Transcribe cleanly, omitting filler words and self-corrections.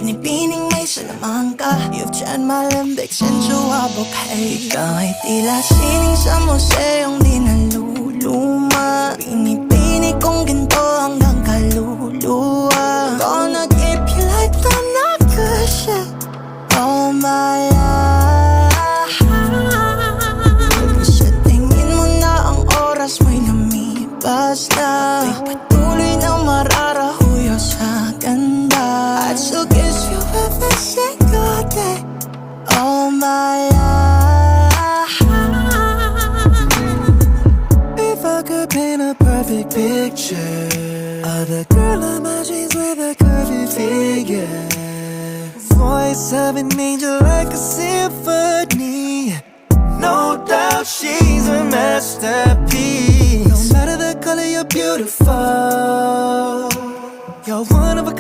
Binibining may salamang ka. You've tried my limbic since you are bouquet. Ikaw ay tila sining sa museong di naluluma. Pinipini kong ginto hanggang kaluluwa. Gonna keep you like the nagkasya all my life. Sa tingin mo na ang oras mo'y lumipas na. Ako'y patuloy na mararahuyo sa ganda. I'd still kiss you every single day all my life. If I could paint a perfect picture of the girl of my dreams with a curvy figure, voice of an angel like a symphony. No doubt she's a masterpiece. No matter the color, you're beautiful.